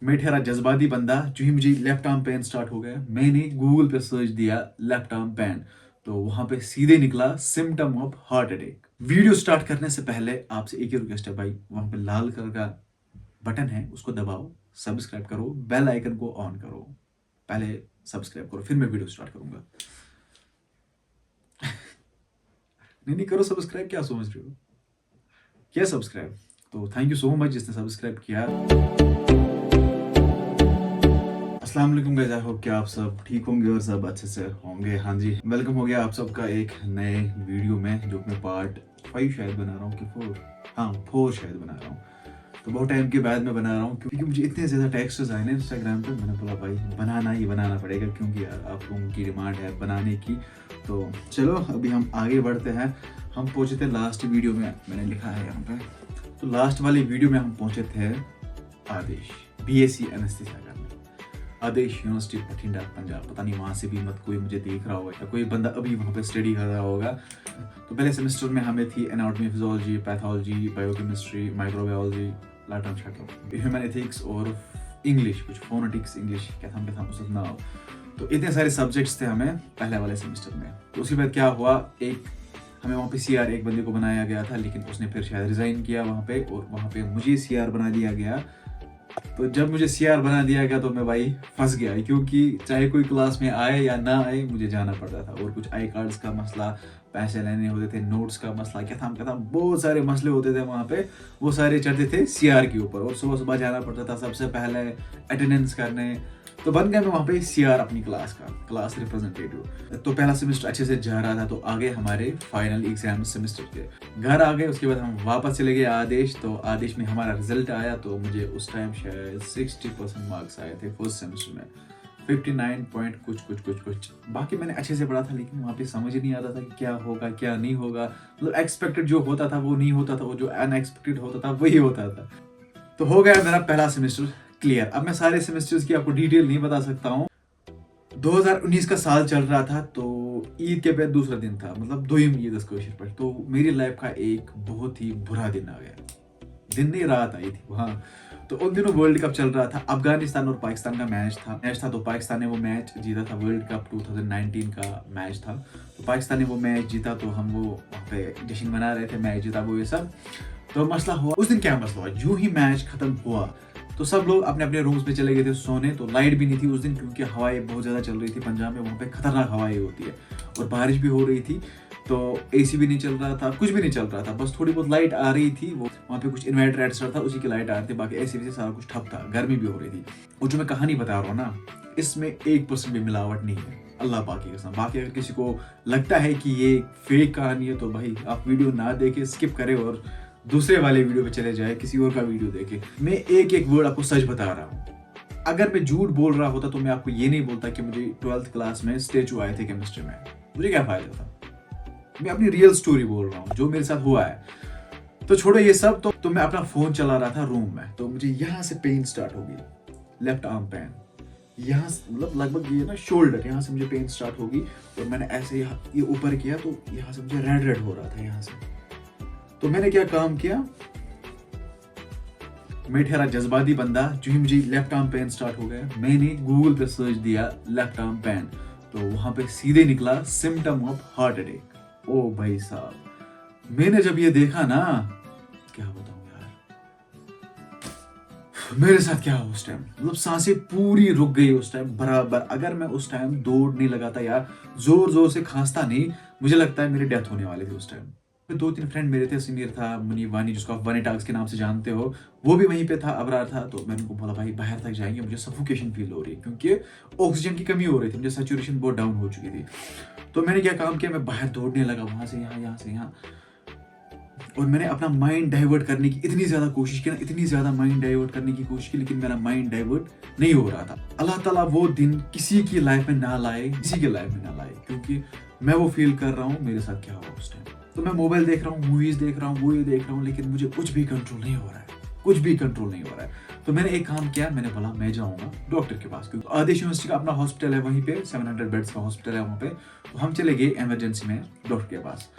मैं ठहरा जज्बाती बंदा, जो ही मुझे लेफ्ट आर्म पेन स्टार्ट हो गया, मैंने गूगल पे सर्च दिया लेफ्ट आर्म पेन, तो वहां पे सीधे निकला symptom of heart attack. Video start करने से पहले आपसे एक ही रिक्वेस्ट है भाई, वहां पे लाल कलर का बटन है, उसको दबाओ, सब्सक्राइब करो, बेल आइकन को ऑन करो। पहले सब्सक्राइब करो, फिर मैं वीडियो स्टार्ट करूंगा। नहीं नहीं करो सब्सक्राइब, क्या समझ रहे हो, क्या सब्सक्राइब। तो थैंक यू सो मच जिसने सब्सक्राइब किया। अस्सलाम वालेकुम गाइस, आई होप कि आप सब ठीक होंगे और सब अच्छे से होंगे। हाँ जी, वेलकम हो गया आप सबका एक नए वीडियो में, जो मैं पार्ट 5 शायद बना रहा हूँ कि 4, हाँ 4 शायद बना रहा हूँ। तो बहुत टाइम के बाद मैं बना रहा हूँ क्योंकि मुझे इतने ज़्यादा टेक्स्ट्स आए ना इंस्टाग्राम पे। मैंने बोला भाई बनाना ही बनाना पड़ेगा, क्योंकि यार आप लोगों की डिमांड है बनाने की। तो चलो अभी हम आगे बढ़ते हैं। हम पहुँचे थे लास्ट वीडियो में, मैंने लिखा है यहाँ पे। तो लास्ट वाली वीडियो में हम पहुँचे थे आदेश BSc एनेस्थीसिया करने, आदेश यूनिवर्सिटी बठिंडा पंजाब। पता नहीं वहाँ से भी मत कोई मुझे देख रहा होगा या कोई बंदा अभी वहाँ पे स्टडी कर रहा होगा। तो पहले सेमेस्टर में हमें थी anatomy, physiology, pathology, biochemistry, microbiology, लाटम शाटम, ह्यूमन एथिक्स और इंग्लिश, कुछ फोनेटिक्स इंग्लिश क्या था उसका नाम। तो इतने सारे सब्जेक्ट्स थे हमें पहले वाले सेमेस्टर में। तो उसके बाद क्या हुआ, एक हमें वहाँ पे CR एक बंदे को बनाया गया था, लेकिन उसने फिर शायद रिजाइन किया वहाँ पे, और वहाँ पे मुझे CR बना दिया गया। तो जब मुझे CR बना दिया गया तो मैं भाई फंस गया, क्योंकि चाहे कोई क्लास में आए या ना आए मुझे जाना पड़ता था। और कुछ आई कार्ड्स का मसला, पैसे लेने होते थे, नोट्स का मसला, क्या था बहुत सारे मसले होते थे वहाँ पे। वो सारे चढ़ते थे CR के ऊपर, और सुबह सुबह जाना पड़ता था सबसे पहले अटेंडेंस करने। तो बन गया मैं वहाँ पे CR अपनी क्लास का, क्लास रिप्रेजेंटेटिव। तो पहला सेमेस्टर अच्छे से जा रहा था, तो आगे हमारे फाइनल एग्जाम सेमेस्टर के घर आ गए। उसके बाद हम वापस चले गए आदेश। तो आदेश में हमारा रिजल्ट आया, तो मुझे उस टाइम शायद 60% मार्क्स आए थे फर्स्ट सेमेस्टर में, 59 पॉइंट कुछ। बाकी मैंने अच्छे से पढ़ा था, लेकिन वहाँ पे समझ नहीं आता था कि क्या होगा क्या नहीं होगा। मतलब एक्सपेक्टेड जो होता था वो नहीं होता था, वो जो अनएक्सपेक्टेड होता था वही होता था। तो हो गया मेरा पहला सेमेस्टर क्लियर। अब मैं सारे सेमेस्टर्स की आपको डिटेल नहीं बता सकता हूँ। 2019 का साल चल रहा था, तो ईद के बाद दूसरा दिन था, मतलब दो ही ईद उसको पर। तो मेरी लाइफ का एक बहुत ही बुरा दिन आ गया, दिन नहीं रात आई थी वहाँ। तो उन दिनों वर्ल्ड कप चल रहा था, अफगानिस्तान और पाकिस्तान का मैच था। तो पाकिस्तान ने वो मैच जीता था, वर्ल्ड कप 2019 का मैच था। तो पाकिस्तान ने वो मैच जीता, तो हम वो वहाँ पे जश्न मना रहे थे, मैच जीता वो ये सब। तो मसला हुआ उस दिन, क्या मसला हुआ, जो ही मैच खत्म हुआ तो सब लोग अपने अपने रूम्स में चले गए थे सोने। तो लाइट भी नहीं थी उस दिन, क्योंकि हवाएं बहुत ज़्यादा चल रही थी पंजाब में, वहाँ पे खतरनाक हवाएं होती है, और बारिश भी हो रही थी। तो AC भी नहीं चल रहा था, कुछ भी नहीं चल रहा था, बस थोड़ी बहुत लाइट आ रही थी। वो वहाँ पे कुछ इन्वर्टर एक्स्ट्रा था, उसी की लाइट आ रही थी, बाकी AC से सारा कुछ ठप था, गर्मी भी हो रही थी। और जो मैं कहानी बता रहा हूँ ना, इसमें 1% भी मिलावट नहीं है, अल्लाह पाक की कसम। बाकी अगर किसी को लगता है कि ये फेक कहानी है, तो भाई आप वीडियो ना देखे, स्किप करें और दूसरे वाले वीडियो पे चले जाए, किसी और का वीडियो देखे। मैं एक एक वर्ड आपको सच बता रहा हूँ। अगर मैं झूठ बोल रहा होता तो मैं आपको ये नहीं बोलता कि मुझे 12th क्लास में स्टेचू आए थे केमिस्ट्री में, मुझे क्या फायदा था। मैं अपनी रियल स्टोरी बोल रहा हूँ, जो मेरे साथ हुआ है। तो छोड़ो ये सब। तो मैं अपना फोन चला रहा था रूम में, तो मुझे यहाँ से पेन स्टार्ट हो गई, लेफ्ट आर्म पेन, यहाँ मतलब लगभग ये ना शोल्डर, यहाँ से मुझे पेन स्टार्ट होगी। और मैंने ऐसे ये ऊपर किया, तो यहाँ से मुझे रेड हो रहा था यहाँ से। तो मैंने क्या काम किया, मैं ठहरा जज्बाती बंदा, जो ही मुझे लेफ्ट आर्म पेन स्टार्ट हो गया, मैंने गूगल पे सर्च दिया लेफ्ट आर्म पेन, तो वहां पे सीधे निकला सिम्टम ऑफ हार्ट अटैक। ओ भाई साहब, मैंने जब ये देखा ना, क्या बताऊं यार मेरे साथ क्या हुआ उस टाइम, मतलब सांसें पूरी रुक गई उस टाइम बराबर। अगर मैं उस टाइम दौड़ नहीं लगाता यार, जोर जोर से खांसता नहीं, मुझे लगता है मेरी डेथ होने वाली थी उस टाइम। 2-3 फ्रेंड मेरे थे, सीनियर था मुनीब वानी, जिसको आप वानी टाक्स के नाम से जानते हो, वो भी वहीं पे था, अबरार था। तो मैंने उनको बोला भाई बाहर तक जाएंगे, मुझे सफोकेशन फील हो रही है, क्योंकि ऑक्सीजन की कमी हो रही थी, मुझे सैचुरेशन बहुत डाउन हो चुकी थी। तो मैंने क्या काम किया, मैं बाहर दौड़ने लगा, वहां से यहाँ, यहाँ से यहाँ। और मैंने अपना माइंड डाइवर्ट करने की इतनी ज्यादा कोशिश की ना, इतनी ज्यादा माइंड डाइवर्ट करने की कोशिश की, लेकिन मेरा माइंड डाइवर्ट नहीं हो रहा था। अल्लाह ताला वो दिन किसी की लाइफ में ना लाए, किसी की लाइफ में ना लाए, क्योंकि मैं वो फील कर रहा हूँ मेरे साथ क्या हुआ उस टाइम। तो मैं मोबाइल देख रहा हूँ, मूवीज देख रहा हूँ, वो ये देख रहा हूँ, लेकिन मुझे कुछ भी कंट्रोल नहीं हो रहा है, कुछ भी कंट्रोल नहीं हो रहा है। तो मैंने एक काम किया, मैंने बोला मैं जाऊंगा डॉक्टर के पास, क्योंकि आदेश यूनिवर्सिटी का अपना हॉस्पिटल है वहीं पे, 700 बेड्स का हॉस्पिटल है वहाँ पे। तो हम चले गए इमरजेंसी में डॉक्टर के पास।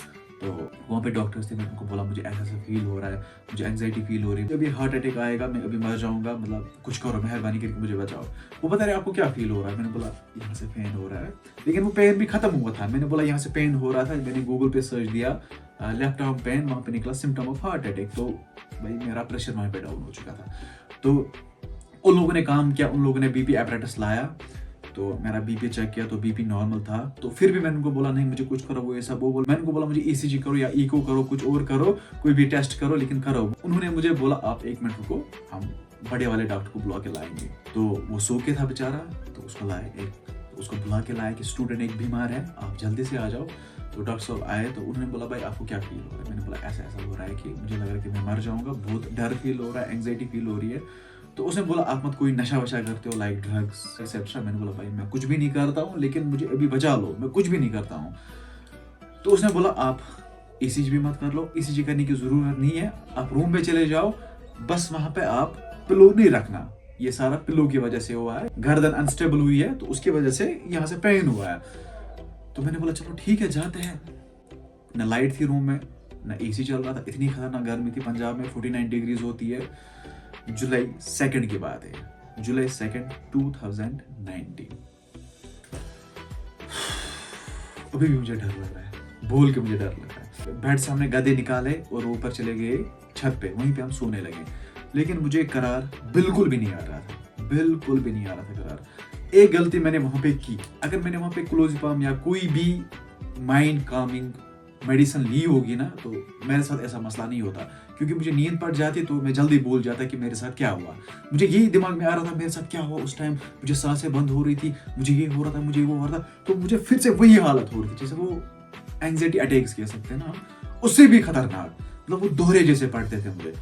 तो वहाँ पे डॉक्टर्स थे, मैंने उनको बोला मुझे ऐसा ऐसा फील हो रहा है, मुझे एंग्जाइटी फील हो रही है, अभी हार्ट अटैक आएगा, मैं अभी मर जाऊंगा, मतलब कुछ करो, मेहरबानी करके मुझे बचाओ। वो बता रहे आपको क्या फील हो रहा है? मैंने बोला यहाँ से पेन हो रहा है, लेकिन वो पेन भी खत्म हुआ था। मैंने बोला यहाँ से पेन हो रहा था, मैंने गूगल पे सर्च दिया लेफ्ट आर्म पेन, वहाँ पे निकला सिम्टम ऑफ हार्ट अटैक। तो भाई मेरा प्रेशर वहाँ पे डाउन हो चुका था। तो उन लोगों ने काम किया, उन लोगों ने बीपी एपरेटस लाया, तो मेरा बीपी चेक किया तो बीपी नॉर्मल था। तो फिर भी मैंने उनको बोला नहीं मुझे कुछ करो, वो ऐसा वो बोला। मैंने उनको बोला मुझे ईसीजी करो या इको करो, कुछ और करो, कोई भी टेस्ट करो, लेकिन करो। उन्होंने मुझे बोला आप 1 मिनट रुको, हम बड़े वाले डॉक्टर को बुला के लाएंगे। तो वो सो के था बेचारा, तो उसको लाए, उसको बुला के लाया कि स्टूडेंट एक बीमार है, आप जल्दी से आ जाओ। तो डॉक्टर साहब आए तो उन्होंने बोला भाई आपको क्या फील हो रहा है? मैंने बोला ऐसा ऐसा हो रहा है कि मुझे लग रहा है कि मैं मर जाऊंगा, बहुत डर फील हो रहा है, एंग्जाइटी फील हो रही है। तो उसने बोला आप मत कोई नशा वशा करते हो, लाइक ड्रग्स एक्सेट्रा? मैंने बोला भाई मैं कुछ भी नहीं करता हूँ, लेकिन मुझे अभी बचा लो, मैं कुछ भी नहीं करता हूँ। तो उसने बोला आप ईसीजी भी मत कर लो, ईसीजी करने की जरूरत नहीं है, आप रूम में चले जाओ, बस वहां पे आप पिलो नहीं रखना, ये सारा पिलो की वजह से हुआ है, गर्दन अनस्टेबल हुई है तो उसकी वजह से यहाँ से पेन हुआ है। तो मैंने बोला चलो ठीक है जाते हैं। ना लाइट थी रूम में, ना एसी चल रहा था, इतनी खतरनाक गर्मी थी, पंजाब में 49 डिग्रीज होती है। जुलाई 2 की बात है, जुलाई 2 2019। अभी भी मुझे डर लग रहा है, बोल के मुझे डर लग रहा है। बेड से हमने गद्दे निकाले और ऊपर चले गए छत पे, वहीं पे हम सोने लगे। लेकिन मुझे करार बिल्कुल भी नहीं आ रहा था, बिल्कुल भी नहीं आ रहा था करार। एक गलती मैंने वहां पे की, अगर मैंने वहां पे क्लोज़ेपाम या कोई भी माइंड कामिंग मेडिसिन ली होगी ना, तो मेरे साथ ऐसा मसला नहीं होता, क्योंकि मुझे नींद पड़ जाती तो मैं जल्दी भूल जाता कि मेरे साथ क्या हुआ। मुझे यही दिमाग में आ रहा था मेरे साथ क्या हुआ उस टाइम, मुझे सांसें बंद हो रही थी, मुझे ये हो रहा था, मुझे वो हो रहा था, तो मुझे फिर से वही हालत हो रही थी, जैसे वो एंग्जाइटी अटैक्स कह सकते हैं ना, उससे भी खतरनाक, मतलब वो दोहरे जैसे पड़ते थे मुझे।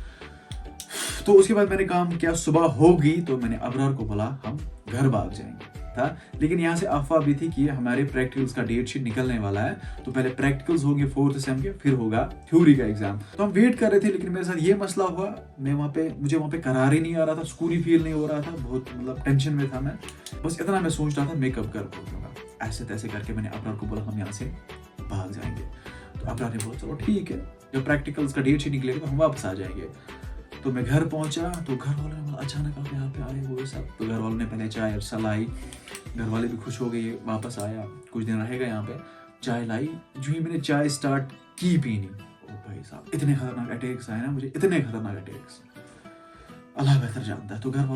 तो उसके बाद मैंने काम किया, सुबह होगी तो मैंने अबरार को बोला हम घर भाग जाएंगे था। लेकिन यहाँ से अफवाह भी थी कि हमारे प्रैक्टिकल्स का डेट शीट निकलने वाला है, तो पहले प्रैक्टिकल्स होंगे 4th सेम के, फिर होगा थ्योरी का एग्जाम। तो हम वेट कर रहे थे, लेकिन मेरे साथ ये मसला हुआ, मैं मुझे वहाँ पे करार ही नहीं आ रहा था, सुकून ही फील नहीं हो रहा था, बहुत मतलब टेंशन में था मैं। बस इतना मैं सोच रहा था मेकअप कर पाऊंगा, ऐसे तैसे करके मैंने अबरार को बोला हम यहाँ से भाग जाएंगे। तो अबरार ने बोला चलो ठीक है, जब प्रैक्टिकल्स का डेट शीट निकलेगा तो हम वापस आ जाएंगे। तो मैं घर पहुंचा तो घर वालों ने बोला अचानक आप यहाँ पे आए हो सब। तो घर वालों ने पहले चाय और लाई, घर वाले भी खुश हो गए, वापस आया, कुछ दिन रहेगा यहाँ पे। चाय लाई, जो ही मैंने चाय स्टार्ट की पीनी, ओ भाई साहब इतने खतरनाक अटैक्स आए ना मुझे, इतने खतरनाक अटैक्स, अल्लाह बेहतर जानता है। तो घर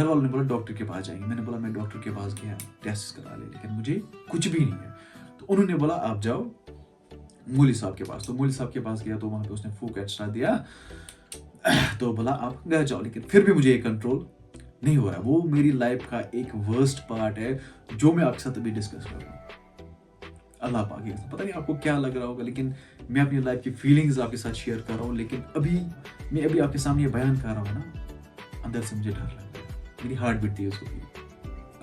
वालों ने बोला डॉक्टर के पास जाएंगे। मैंने बोला मैं डॉक्टर के पास गया, टेस्ट करा ले, लेकिन मुझे कुछ भी नहीं है। तो उन्होंने बोला आप जाओ मौली साहब के पास। तो मौली साहब के पास गया तो वहां पे उसने फूक एक्स्ट्रा दिया, तो बोला आप घर जाओ, लेकिन फिर भी मुझे ये कंट्रोल नहीं हो रहा। वो मेरी लाइफ का एक वर्स्ट पार्ट है जो मैं आपके साथ अभी डिस्कस कर रहा हूँ। अल्लाह पाक ही, पता नहीं आपको क्या लग रहा होगा, लेकिन मैं अपनी लाइफ की फीलिंग्स आपके साथ शेयर कर रहा हूँ। लेकिन मैं अभी आपके सामने ये बयान कर रहा हूँ ना, अंदर से मुझे डर लग रहा है, मेरी हार्ट बीट तेज हो गई,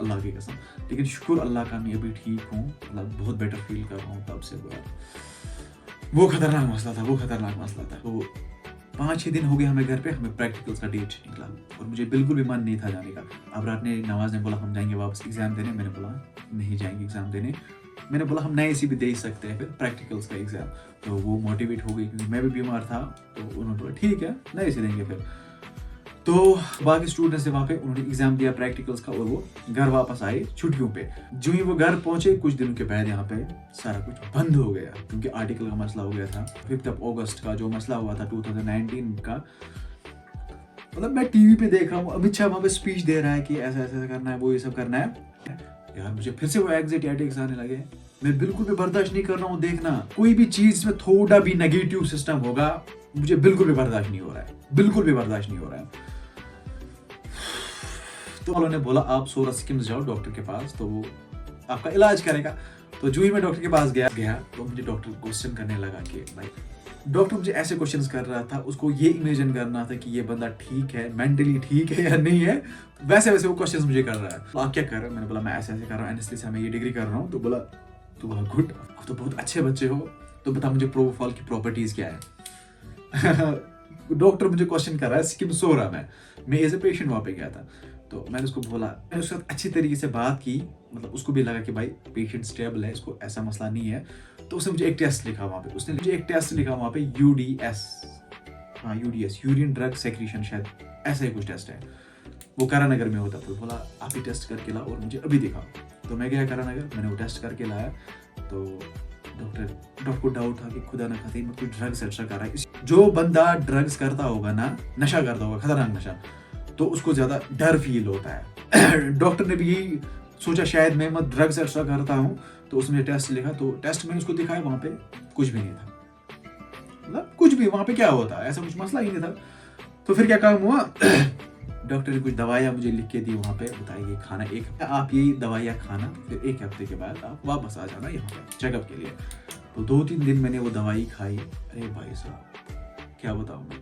अल्लाह की कसम। लेकिन शुक्र अल्लाह का मैं अभी ठीक हूँ, मतलब बहुत बेटर फील कर रहा हूँ तब से। वो खतरनाक मसला था। तो 5-6 दिन हो गए हमें घर पे, हमें प्रैक्टिकल्स का डेट निकला और मुझे बिल्कुल भी मन नहीं था जाने का। अब रात ने नवाज ने बोला हम जाएंगे वापस एग्जाम देने, मैंने बोला नहीं जाएंगे एग्जाम देने। मैंने बोला हम नए सी भी दे सकते हैं फिर प्रैक्टिकल्स का एग्जाम। तो वो मोटिवेट हो गई, क्योंकि मैं भी बीमार था, तो उन्होंने बोला ठीक है नए से देंगे फिर। तो बाकी स्टूडेंट्स ने वहाँ पे उन्होंने एग्जाम दिया प्रैक्टिकल्स का और वो घर वापस आए छुट्टियों पे। जो ही वो घर पहुंचे कुछ दिनों के बाद यहाँ पे सारा कुछ बंद हो गया, क्योंकि आर्टिकल का मसला हो गया था। 5 अगस्त का जो मसला हुआ था 2019 का, मतलब मैं टीवी पे देख रहा हूँ अमित शाह वहाँ पे स्पीच दे रहा है कि ऐसा ऐसा करना है, वो ये सब करना है। यार मुझे फिर से वो एंग्जाइटी अटैक्स आने लगे। मैं बिल्कुल भी बर्दाश्त नहीं कर रहा हूँ देखना, कोई भी चीज में थोड़ा भी नेगेटिव सिस्टम होगा मुझे बिल्कुल भी बर्दाश्त नहीं हो रहा है, बिल्कुल भी बर्दाश्त नहीं हो रहा है। तो उन्होंने बोला आप सोरा सिक्किम जाओ डॉक्टर के पास, तो वो आपका इलाज करेगा। तो जो ही मैं डॉक्टर के पास गया तो मुझे डॉक्टर क्वेश्चन करने लगा कि भाई, डॉक्टर मुझे ऐसे क्वेश्चंस कर रहा था, उसको ये इमेजिन करना था कि ये बंदा ठीक है, मेंटली ठीक है या नहीं है, वैसे वैसे वो क्वेश्चंस मुझे कर रहा है। तो आप क्या कर रहे हो? मैंने बोला मैं ऐसे ऐसे कर रहा हूँ, एनेस्थीसिया में ये डिग्री कर रहा हूँ। तो बोला गुड, आप तो बहुत अच्छे बच्चे हो, तो बता मुझे प्रोपोफॉल की प्रॉपर्टीज क्या है। डॉक्टर मुझे क्वेश्चन कर रहा है सिक्किम सो रहा, मैं एज ए पेशेंट वहाँ पे गया था। तो मैंने उसको बोला, मैंने उसके साथ अच्छी तरीके से बात की, मतलब उसको भी लगा कि भाई पेशेंट स्टेबल है, इसको ऐसा मसला नहीं है। तो उसने मुझे एक टेस्ट लिखा वहाँ पे, उसने मुझे एक टेस्ट लिखा वहाँ पे UDS, हाँ UDS, यूरिन ड्रग सेक्रीशन, शायद ऐसा ही कुछ टेस्ट है, वो करानगर में होता था। बोला आप ही टेस्ट करके लाओ और मुझे अभी दिखाओ। तो मैं गया करानगर, मैंने वो टेस्ट करके लाया। तो डॉक्टर को डाउट था कि खुदा न खाते मैं कोई ड्रग्स एक्स्ट्रा कर रहा है। जो बंदा ड्रग्स करता होगा ना, नशा करता होगा, खतरनाक नशा, तो उसको ज्यादा डर फील होता है। डॉक्टर ने भी यही सोचा शायद मैं ड्रग्स एक्स्ट्रा करता हूँ, तो उसने टेस्ट लिखा। तो टेस्ट मैंने उसको दिखाया, वहां पे कुछ भी नहीं था, मतलब कुछ भी वहां पे क्या होता है, ऐसा कुछ मसला ही नहीं था। तो फिर क्या काम हुआ, डॉक्टर ने कुछ दवाइयाँ मुझे लिख के दी वहाँ पे, बताइए खाना एक हफ्ते, आप ये दवाइयाँ खाना, फिर एक हफ्ते के बाद आप वापस आ जाना यहाँ पे चेकअप के लिए। तो 2-3 दिन मैंने वो दवाई खाई। अरे भाई साहब क्या बताऊँ मैं,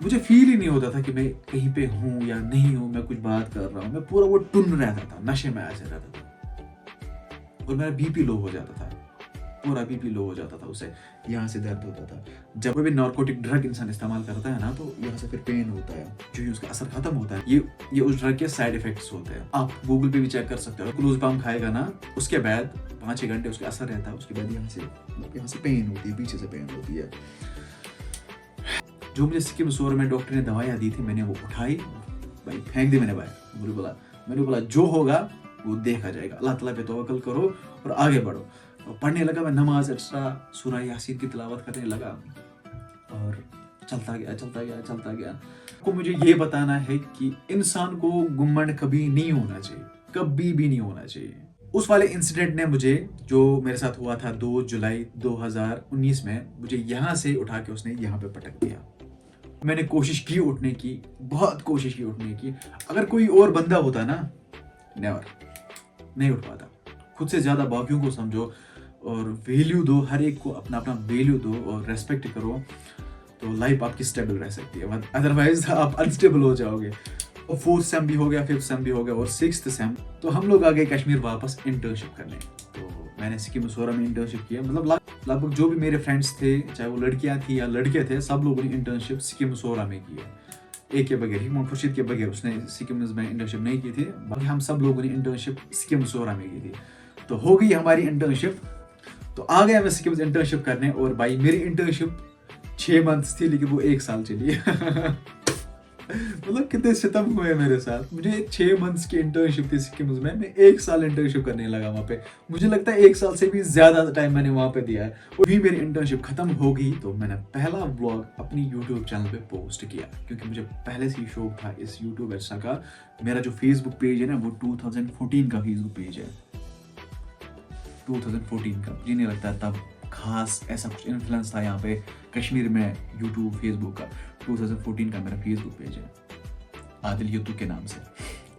मुझे फील ही नहीं होता था कि मैं कहीं पे हूँ या नहीं हूँ, मैं कुछ बात कर रहा हूँ, मैं पूरा वो टुन रहता था, नशे में ऐसे रहता था। और मेरा BP लो हो जाता था, पूरा BP लो हो जाता था, उसे यहाँ से दर्द होता था। जब कोई भी नार्कोटिक ड्रग इंसान इस्तेमाल करता है ना, तो यहाँ से फिर पेन होता है, जो ही उसका असर खत्म होता है, ये उस ड्रग के साइड इफेक्ट्स होते हैं। आप गूगल पे भी चेक कर सकते हो, क्लोज़पाम खाएगा ना, उसके बाद 5-6 घंटे उसका असर रहता है, उसके बाद यहाँ से पेन होती है, पीछे से पेन होती है। जो मुझे सिक्किम सोर में डॉक्टर ने दवाइयाँ दी थी, मैंने वो उठाई, भाई फेंक दी मैंने बाहर। मैंने बोला जो होगा वो देखा जाएगा, अल्लाह ताला पे तवक्कल करो और आगे बढ़ो। और पढ़ने लगा मैं, नमाज एक्स्ट्रा सूरह यासीन की तिलावत करने लगा और चलता गया। को मुझे ये बताना है कि इंसान को घमंड कभी नहीं होना चाहिए, कभी भी नहीं होना चाहिए। उस वाले इंसिडेंट ने मुझे, जो मेरे साथ हुआ था 2 जुलाई 2019 में, मुझे यहाँ से उठा के उसने यहाँ पे पटक दिया। मैंने कोशिश की उठने की, बहुत कोशिश की उठने की। अगर कोई और बंदा होता ना, नेवर, नहीं उठ पाता। खुद से ज्यादा बाकियों को समझो और वैल्यू दो, हर एक को अपना अपना वैल्यू दो और रेस्पेक्ट करो, तो लाइफ आपकी स्टेबल रह सकती है। अदरवाइज आप अनस्टेबल हो जाओगे। और 4th सेम भी हो गया, 5th सेम भी हो गया और 6th सेम, तो हम लोग आ गए कश्मीर वापस इंटर्नशिप करने। तो मैंने सिक्किम सोरा में इंटर्नशिप किया। मतलब लगभग जो भी मेरे फ्रेंड्स थे, चाहे वो लड़कियां थी या लड़के थे, सब लोगों ने इंटर्नशिप सिक्किम सोरा में की है। एक के बगैर, हिकमत खुर्शीद के बगैर, उसने सिक्किम में इंटर्नशिप नहीं की थी, बाकी हम सब लोगों ने इंटर्नशिप सिक्किम सोरा में की थी। तो हो गई हमारी इंटर्नशिप, तो आ गया मैं सिक्किम इंटर्नशिप करने। और भाई मेरी इंटर्नशिप 6 मंथ्स थी, लेकिन वो 1 साल चली। मतलब कितने सितम हुए मेरे साथ। मुझे 6 मंथ्स की इंटर्नशिप थी सिक्किम में, मैं 1 साल इंटर्नशिप करने लगा वहाँ पे। मुझे लगता है 1 साल से भी ज्यादा टाइम मैंने वहाँ पे दिया है। और भी मेरी इंटर्नशिप खत्म हो गई, तो मैंने पहला व्लॉग अपनी यूट्यूब चैनल पे पोस्ट किया, क्योंकि मुझे पहले से ही शौक था इस यूट्यूब एक्स्ट्रा का। मेरा जो फेसबुक पेज है ना, वो 2014 का फेसबुक पेज है, 2014 का। मुझे नहीं लगता तब खास ऐसा कुछ इन्फ्लुएंस था यहाँ पे कश्मीर में यूट्यूब फेसबुक का। 2014 का मेरा फेसबुक पेज है, आदिल यूट्यूब के नाम से।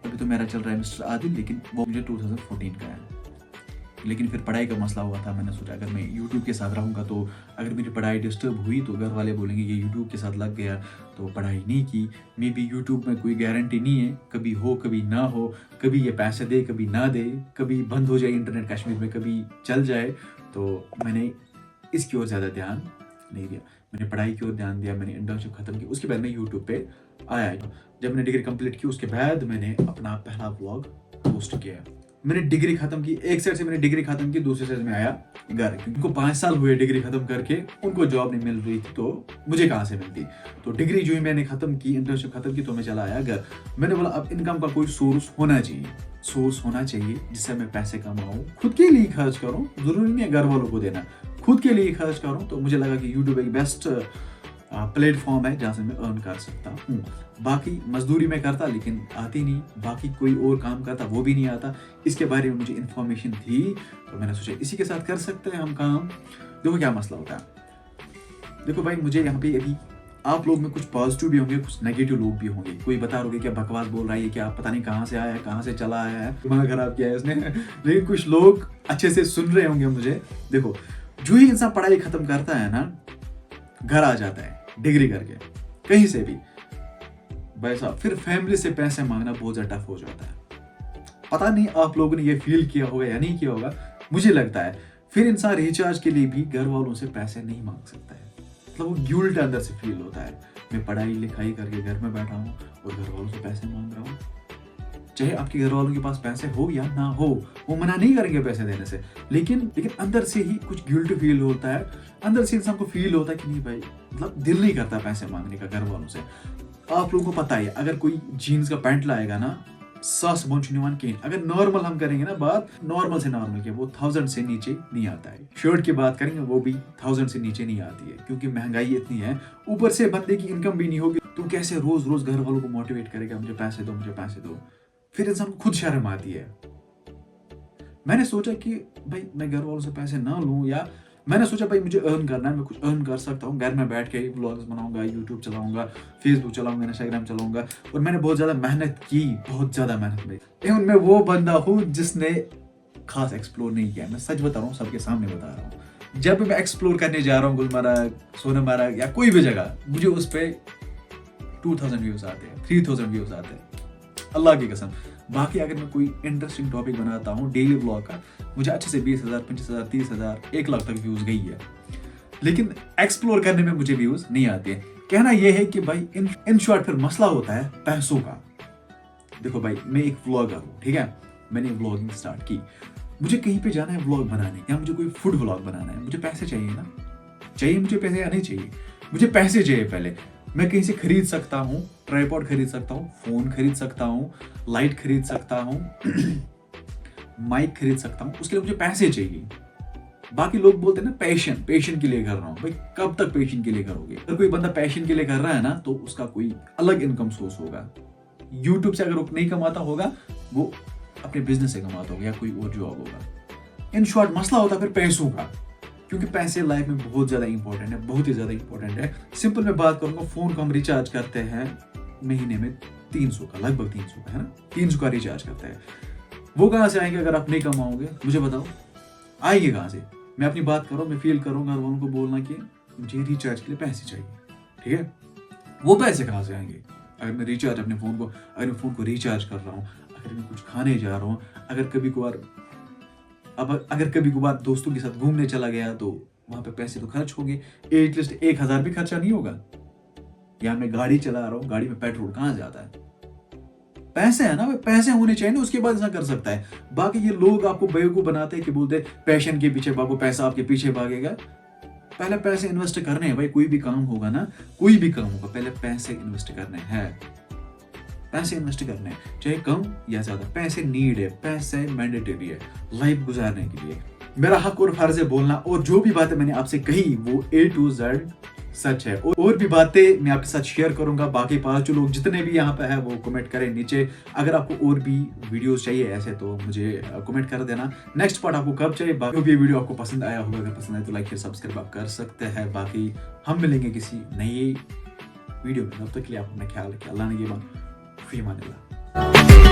अभी तो मेरा चल रहा है मिस्टर आदिल, लेकिन वो मुझे 2014 का है। लेकिन फिर पढ़ाई का मसला हुआ था, मैंने सोचा अगर मैं यूट्यूब के साथ रहूँगा तो अगर मेरी पढ़ाई डिस्टर्ब हुई तो घर वाले बोलेंगे ये यूट्यूब के साथ लग गया, तो पढ़ाई नहीं की। मे बी यूट्यूब में कोई गारंटी नहीं है, कभी हो कभी ना हो, कभी ये पैसे दे कभी ना दे, कभी बंद हो जाए इंटरनेट कश्मीर में, कभी चल जाए। तो मैंने इसकी ओर ज़्यादा ध्यान नहीं दिया, मैंने पढ़ाई की ओर ध्यान दिया। मैंने इंटर्नशिप खत्म की, उसके बाद मैं यूट्यूब पे आया। जब मैंने डिग्री कंप्लीट की, उसके बाद मैंने अपना पहला व्लॉग पोस्ट किया। मैंने डिग्री खत्म की, एक साइड से मैंने डिग्री खत्म की, दूसरी साइड में आया घर। उनको 5 साल हुए डिग्री खत्म करके, उनको जॉब नहीं मिल रही थी, तो मुझे कहाँ से मिलती। तो डिग्री जो ही मैंने खत्म की, इंटर्नशिप खत्म की, तो मैं चला आया घर। मैंने बोला अब इनकम का कोई सोर्स होना चाहिए जिससे मैं पैसे कमाऊँ, खुद के लिए खर्च करूँ, जरूरी नहीं है घर वालों को देना, खुद के लिए खर्च करूँ। तो मुझे लगा कि यूट्यूब एक बेस्ट प्लेटफॉर्म है जहाँ से मैं अर्न कर सकता हूँ। बाकी मजदूरी में करता, लेकिन आती नहीं, बाकी कोई और काम करता, वो भी नहीं आता। इसके बारे में मुझे इन्फॉर्मेशन थी, तो मैंने सोचा इसी के साथ कर सकते हैं हम काम। देखो क्या मसला होता है। देखो भाई, मुझे यहाँ पे अभी आप लोग में कुछ पॉजिटिव भी होंगे, कुछ नेगेटिव लोग भी होंगे। कोई बता रहे क्या बकवास बोल रहा है, क्या पता नहीं कहाँ से आया है, कहाँ से चला आया है, दिमाग खराब किया है इसने। लेकिन कुछ लोग अच्छे से सुन रहे होंगे मुझे। देखो, जो ही इंसान पढ़ाई खत्म करता है ना, घर आ जाता है डिग्री करके कहीं से भी, भाई साहब फिर फैमिली से पैसे मांगना बहुत ज्यादा टफ हो जाता है। पता नहीं आप लोगों ने ये फील किया होगा या नहीं किया होगा, मुझे लगता है फिर इंसान रिचार्ज के लिए भी घर वालों से पैसे नहीं मांग सकता है। मतलब वो गिल्ट अंदर से फील होता है, मैं पढ़ाई लिखाई करके घर में बैठा हूँ और घर वालों से पैसे मांग रहा हूँ। चाहे आपके घर वालों के पास पैसे हो या ना हो, वो मना नहीं करेंगे पैसे देने से, लेकिन अंदर से ही कुछ गिल्ट फील होता है, अंदर से इंसान को फील होता है कि नहीं भाई, मतलब दिल नहीं करता पैसे मांगने का घर वालों से। आप लोगों को पता है, अगर कोई जीन्स का पैंट लाएगा ना, सास बोंचुनिवान के, अगर नॉर्मल हम करेंगे ना बात, नॉर्मल से नॉर्मल के, वो 1000 से नीचे नहीं आता है। शर्ट की बात करेंगे वो भी 1000 से नीचे नहीं आती है, क्योंकि महंगाई इतनी है, ऊपर से बंदे की इनकम भी नहीं होगी, तो कैसे रोज रोज घर वालों को मोटिवेट करेगा, मुझे पैसे दो, मुझे पैसे दो। फिर इंसान को खुद शर्म आती है। मैंने सोचा कि भाई मैं घर वालों से पैसे ना लूं, या मैंने सोचा भाई मुझे अर्न करना है, मैं कुछ अर्न कर सकता हूँ, घर में बैठ के व्लॉग्स बनाऊंगा, यूट्यूब चलाऊंगा, फेसबुक चलाऊंगा, इंस्टाग्राम चलाऊंगा। और मैंने बहुत ज्यादा मेहनत की, बहुत ज्यादा मेहनत की। एवं मैं वो बंदा हूँ जिसने खास एक्सप्लोर नहीं किया, मैं सच बता रहा हूँ, सबके सामने बता रहा हूँ। जब मैं एक्सप्लोर करने जा रहा हूँ गुलमर्ग, सोनमर्ग या कोई भी जगह, मुझे उस पर 2000 व्यूज आते हैं, 3000 व्यूज आते हैं, अल्लाह की कसम। बाकी अगर मैं कोई इंटरेस्टिंग टॉपिक बनाता हूँ डेली व्लॉग का, मुझे अच्छे से 20,000, 25,000, 30,000, 1 लाख तक व्यूज गई है, लेकिन एक्सप्लोर करने में मुझे व्यूज नहीं आते। कहना यह है कि भाई इन शॉर्ट फिर मसला होता है पैसों का। देखो भाई, मैं एक व्लॉगर हूँ, ठीक है, मैंने व्लॉगिंग स्टार्ट की, मुझे कहीं पे जाना है व्लॉग बनाने, या मुझे कोई फूड व्लॉग बनाना है, मुझे पैसे चाहिए ना, चाहिए मुझे पैसे या नहीं चाहिए, मुझे पैसे चाहिए पहले। मैं कहीं से खरीद सकता हूँ, ट्राइपॉड खरीद सकता हूँ, फोन खरीद सकता हूँ, लाइट खरीद सकता हूँ, माइक खरीद सकता हूँ, उसके लिए मुझे पैसे चाहिए। बाकी लोग बोलते हैं ना पैशन के लिए कर रहा हूँ, भाई कब तक पैशन के लिए करोगे? अगर कोई बंदा पैशन के लिए कर रहा है ना, तो उसका कोई अलग इनकम सोर्स होगा। यूट्यूब से अगर वो नहीं कमाता होगा, वो अपने बिजनेस से कमाता होगा या कोई और जॉब होगा। इन शॉर्ट मसला होता है फिर पैसों का, क्योंकि पैसे लाइफ में बहुत ज्यादा इंपॉर्टेंट है, बहुत ही ज्यादा इंपॉर्टेंट है। सिंपल मैं बात करूंगा, फोन को हम रिचार्ज करते हैं महीने में 300 का, लगभग 300 का, है ना, 300 का रिचार्ज करते हैं। वो कहाँ से आएंगे अगर आप नहीं कमाओगे? मुझे बताओ, आएंगे कहाँ से? मैं अपनी बात करूँ, मैं फील करूंगा घर वालों को बोलना कि मुझे रिचार्ज के लिए पैसे चाहिए, ठीक है, वो पैसे कहाँ से आएंगे? अगर मैं रिचार्ज अपने फोन को, अगर मैं फोन को रिचार्ज कर रहा हूँ, अगर मैं कुछ खाने जा रहा हूँ, अगर कभी कभार दोस्तों के साथ घूमने चला गया, तो वहां पे पैसे तो खर्च होंगे, एटलीस्ट 1000 भी खर्चा नहीं होगा। या मैं गाड़ी चला रहा हूँ, गाड़ी में पेट्रोल कहाँ जाता है? पैसे है ना, पैसे होने चाहिए ना, उसके बाद ऐसा कर सकता है। बाकी ये लोग आपको बेवकूफ बनाते हैं कि बोलते हैं पैशन के पीछे भागो, पैसा आपके पीछे भागेगा। पहले पैसे इन्वेस्ट करने हैं भाई, कोई भी काम होगा ना, कोई भी काम होगा, पहले पैसे इन्वेस्ट करने हैं, पैसे इन्वेस्ट करने हैं, चाहे कम या ज्यादा। पैसे नीड है, पैसे मैंडेटरी है लाइफ गुजारने के लिए। मेरा हक और फर्ज है बोलना, और जो भी बातें मैंने आपसे कही वो A to Z सच है। और भी बातें मैं आपके साथ शेयर करूंगा। बाकी 5 लोग जितने भी यहाँ पे है वो कमेंट करें नीचे। अगर आपको और भी वीडियोस चाहिए ऐसे, तो मुझे कमेंट कर देना। नेक्स्ट पार्ट आपको कब चाहिए? बाकी भी वीडियो आपको पसंद आया होगा, अगर पसंद आए तो लाइक शेयर सब्सक्राइब आप कर सकते हैं। बाकी हम मिलेंगे किसी नई वीडियो में, तब तक के लिए आप अपना ख्याल रखिए। अल्लाह ने ये फी मानिल्लाह।